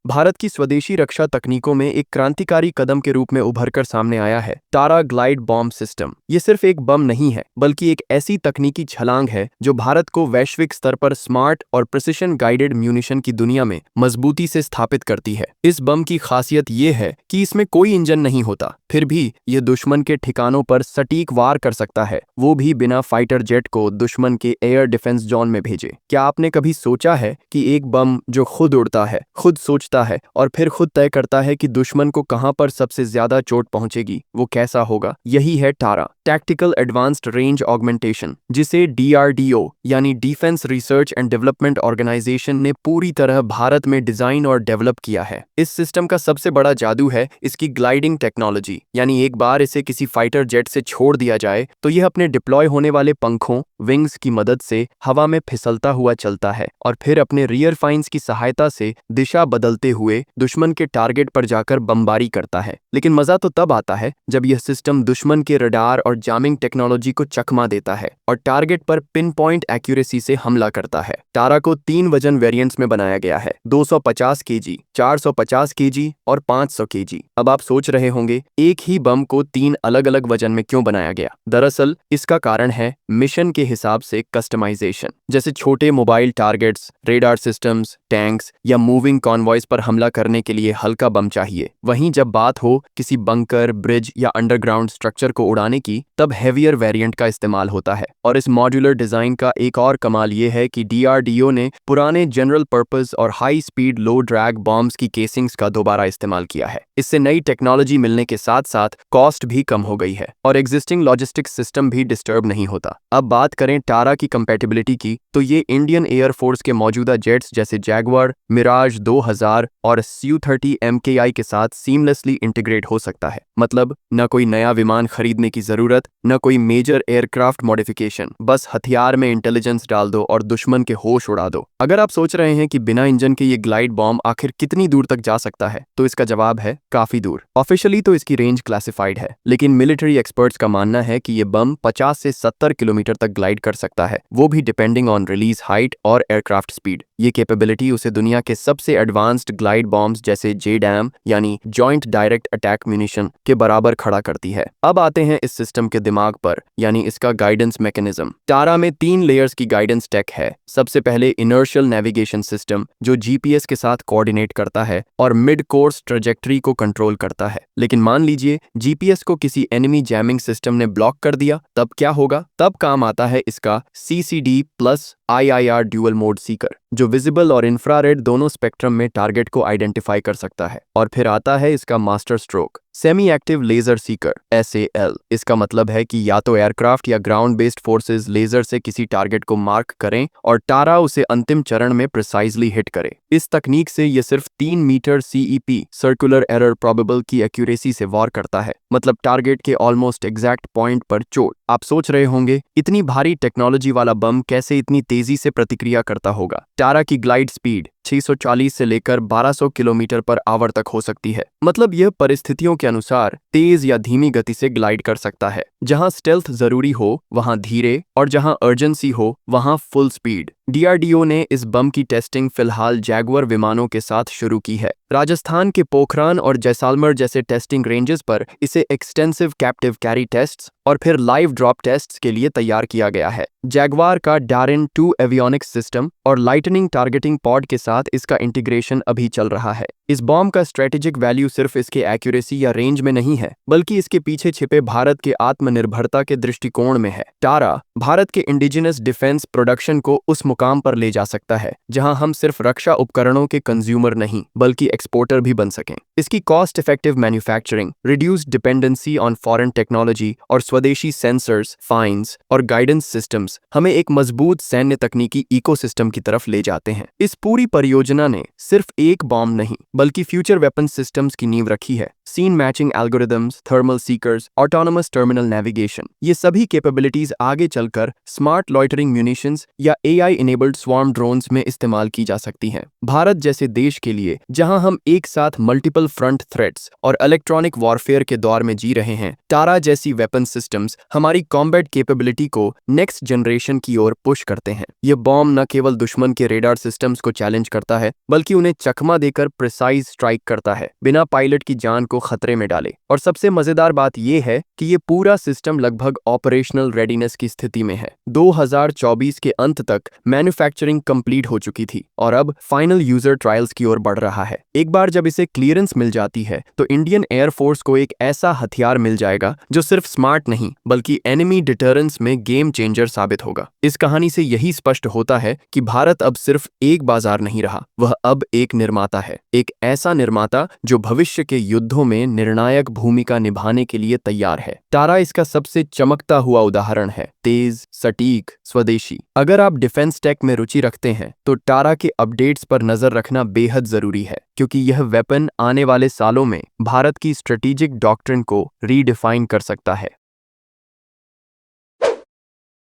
भारत की स्वदेशी रक्षा तकनीकों में एक क्रांतिकारी कदम के रूप में उभरकर सामने आया है तारा ग्लाइड बॉम्ब सिस्टम। ये सिर्फ एक बम नहीं है, बल्कि एक ऐसी तकनीकी छलांग है जो भारत को वैश्विक स्तर पर स्मार्ट और प्रिसिशन गाइडेड म्यूनिशन की दुनिया में मजबूती से स्थापित करती है। इस बम की खासियत ये है कि इसमें कोई इंजन नहीं होता, फिर भी यह दुश्मन के ठिकानों पर सटीक वार कर सकता है, वो भी बिना फाइटर जेट को दुश्मन के एयर डिफेंस जोन में भेजे। क्या आपने कभी सोचा है कि एक बम जो खुद उड़ता है, खुद सोचता है और फिर खुद तय करता है कि दुश्मन को कहां पर सबसे ज्यादा चोट पहुंचेगी, वो कैसा होगा? यही है TARA, tactical advanced range augmentation, जिसे डीआरडीओ यानी defence research and development organisation ने पूरी तरह भारत में डिजाइन और डेवलप किया है। इस सिस्टम का सबसे बड़ा जादू है इसकी ग्लाइडिंग टेक्नोलॉजी, यानी एक बार इसे किसी फाइटर जेट से छोड़ दिया जाए तो यह अपने डिप्लॉय होने वाले पंखों विंग्स की मदद से हवा में फिसलता हुआ चलता है और फिर अपने रियर फाइन्स की सहायता से दिशा बदलते हुए दुश्मन के टारगेट पर जाकर बमबारी करता है। लेकिन मजा तो तब आता है जब यह सिस्टम दुश्मन के रडार और जामिंग टेक्नोलॉजी को चकमा देता है और टारगेट पर पिन पॉइंट एक्यूरेसी से हमला करता है। टारा को 3 वजन वेरिएंट्स में बनाया गया है, 250 केजी, 450 केजी और 500 केजी। अब आप सोच रहे होंगे एक ही बम को 3 अलग अलग वजन में क्यों बनाया गया? दरअसल इसका कारण है मिशन के हिसाब से कस्टमाइजेशन। जैसे छोटे mobile targets, radar systems, tanks या मूविंग कॉन्वॉयज पर हमला करने के लिए हल्का बम चाहिए, वहीं जब बात हो किसी बंकर, ब्रिज या अंडरग्राउंड स्ट्रक्चर को उड़ाने की, तब हेवियर वेरिएंट का इस्तेमाल होता है। और इस मॉड्यूलर डिजाइन का एक और कमाल ये है कि डीआरडीओ ने पुराने जनरल पर्पस और हाई स्पीड लो ड्रैग बॉम्ब्स की केसिंग्स का दोबारा इस्तेमाल किया है। इससे नई टेक्नोलॉजी मिलने के साथ साथ कॉस्ट भी कम हो गई है और एग्जिस्टिंग लॉजिस्टिक्स सिस्टम भी डिस्टर्ब नहीं होता। अब बात करें टारा की कंपैटिबिलिटी की, तो ये इंडियन एयरफोर्स के मौजूदा जेट्स जैसे जैगवार, मिराज 2000 और Su-30 MKI के साथ सीमलेसली इंटीग्रेट हो सकता है। मतलब न कोई नया विमान खरीदने की जरूरत, न कोई मेजर एयरक्राफ्ट मॉडिफिकेशन, बस हथियार में इंटेलिजेंस डाल दो और दुश्मन के होश उड़ा दो। अगर आप सोच रहे हैं कि बिना इंजन के ये ग्लाइड बॉम्ब आखिर कितनी दूर तक जा सकता है, तो इसका जवाब है काफी दूर। ऑफिशियली तो इसकी रेंज क्लासिफाइड है, लेकिन मिलिट्री एक्सपर्ट्स का मानना है कि ये बम 50 से 70 किलोमीटर तक ग्लाइड कर सकता है, वो भी डिपेंडिंग ऑन रिलीज हाइट और एयरक्राफ्ट स्पीड। ये कैपेबिलिटी उसे दुनिया के सबसे एडवांस्ड ग्लाइड बॉम्ब्स जैसे JDAM यानी जॉइंट डायरेक्ट अटैक म्यूनिशन के बराबर खड़ा करती है। अब आते हैं इस सिस्टम के दिमाग पर, यानी इसका गाइडेंस मैकेनिज्म। टारा में 3 लेयर्स की गाइडेंस टेक है। सबसे पहले इनर्शियल नेविगेशन सिस्टम, जो GPS के साथ कोऑर्डिनेट करता है और मिड कोर्स ट्रेजेक्टरी को कंट्रोल करता है। लेकिन मान लीजिए GPS को किसी एनिमी जैमिंग सिस्टम ने ब्लॉक कर दिया, तब क्या होगा? तब काम आता है इसका CCD plus IIR dual mode Sikar, जो विजिबल और इंफ्रारेड दोनों स्पेक्ट्रम में टारगेट को आइडेंटिफाई कर सकता है। और फिर आता है इसका master stroke, semi active laser seeker SAL। इसका मतलब है कि या तो एयरक्राफ्ट या ग्राउंड बेस्ड फोर्सेस लेजर से किसी टारगेट को मार्क करें और टारा उसे अंतिम चरण में प्रिसाइजली हिट करे। इस तकनीक से यह सिर्फ 3 metre CEP circular error probable की एक्यूरेसी से वार करता है, मतलब टारगेट के ऑलमोस्ट एग्जैक्ट पॉइंट पर चोट। आप सोच रहे होंगे इतनी भारी टेक्नोलॉजी वाला बम कैसे इतनी तेजी से प्रतिक्रिया करता होगा? टारा की ग्लाइड स्पीड 640 से लेकर 1200 किलोमीटर पर आवर तक हो सकती है। मतलब यह परिस्थितियों के अनुसार तेज या धीमी गति से ग्लाइड कर सकता है। जहां स्टेल्थ जरूरी हो वहां धीरे और जहां अर्जेंसी हो वहां फुल स्पीड। डीआरडीओ ने इस बम की टेस्टिंग फिलहाल जैगुआर विमानों के साथ शुरू की है। राजस्थान के पोखरान और जैसालमेर जैसे टेस्टिंग रेंजेस पर इसे एक्सटेंसिव कैप्टिव कैरी टेस्ट्स और फिर लाइव ड्रॉप टेस्ट्स के लिए तैयार किया गया है। जैगवार का डारिन 2 एवियोनिक्स सिस्टम और लाइटनिंग टारगेटिंग पॉड के साथ इसका इंटीग्रेशन अभी चल रहा है। इस बॉम्ब का स्ट्रेटेजिक वैल्यू सिर्फ इसके एक्यूरेसी या रेंज में नहीं है, बल्कि इसके पीछे छिपे भारत के आत्मनिर्भरता के दृष्टिकोण में है। टारा भारत के इंडिजिनस डिफेंस प्रोडक्शन को उस मुकाम पर ले जा सकता है जहां हम सिर्फ रक्षा उपकरणों के कंज्यूमर नहीं बल्कि एक्सपोर्टर भी बन सकें। इसकी cost effective manufacturing, reduced dependency on foreign technology और स्वदेशी सेंसर्स, फाइन्स और गाइडेंस सिस्टम्स हमें एक मजबूत सैन्य तकनीकी इकोसिस्टम की तरफ ले जाते हैं। इस पूरी परियोजना ने सिर्फ एक बॉम्ब नहीं बल्कि फ्यूचर वेपन सिस्टम्स की नींव रखी है। Scene matching algorithms, thermal seekers, autonomous terminal navigation, ये सभी कैपेबिलिटीज आगे चलकर स्मार्ट लॉइटरिंग म्यूनिशंस या AI इनेबल्ड स्वार्म ड्रोन्स में इस्तेमाल की जा सकती हैं। भारत जैसे देश के लिए जहां हम एक साथ मल्टीपल फ्रंट थ्रेट्स और इलेक्ट्रॉनिक वॉरफेयर के दौर में जी रहे हैं, टारा जैसी वेपन सिस्टम्स हमारी कॉम्बैट कैपेबिलिटी को नेक्स्ट जनरेशन की ओर पुश करते हैं। ये बॉम्ब न केवल दुश्मन के रेडार सिस्टम्स को चैलेंज करता है, बल्कि उन्हें चकमा देकर प्रिसाइज प्रिसाइज स्ट्राइक करता है बिना पायलट की जान को खतरे में डाले। और सबसे मजेदार बात यह है कि ये पूरा सिस्टम लगभग ऑपरेशनल रेडीनेस की स्थिति में है। 2024 के अंत तक मैन्युफैक्चरिंग कंप्लीट हो चुकी थी और अब फाइनल यूजर ट्रायल्स की ओर बढ़ रहा है। एक बार जब इसे क्लियरेंस मिल जाती है तो इंडियन एयरफोर्स को एक ऐसा हथियार मिल जाएगा जो सिर्फ स्मार्ट नहीं बल्कि एनिमी डिटरेंस में गेम चेंजर साबित होगा। इस कहानी से यही स्पष्ट होता है कि भारत अब सिर्फ एक बाजार नहीं रहा, वह अब एक निर्माता है, एक ऐसा निर्माता जो भविष्य के युद्धों में निर्णायक भूमिका निभाने के लिए तैयार है। तारा इसका सबसे चमकता हुआ उदाहरण है, तेज, सटीक, स्वदेशी। अगर आप डिफेंस टेक में रुचि रखते हैं तो तारा के अपडेट्स पर नजर रखना बेहद जरूरी है, क्योंकि यह वेपन आने वाले सालों में भारत की स्ट्रेटेजिक डॉक्ट्रिन को रीडिफाइन कर सकता है।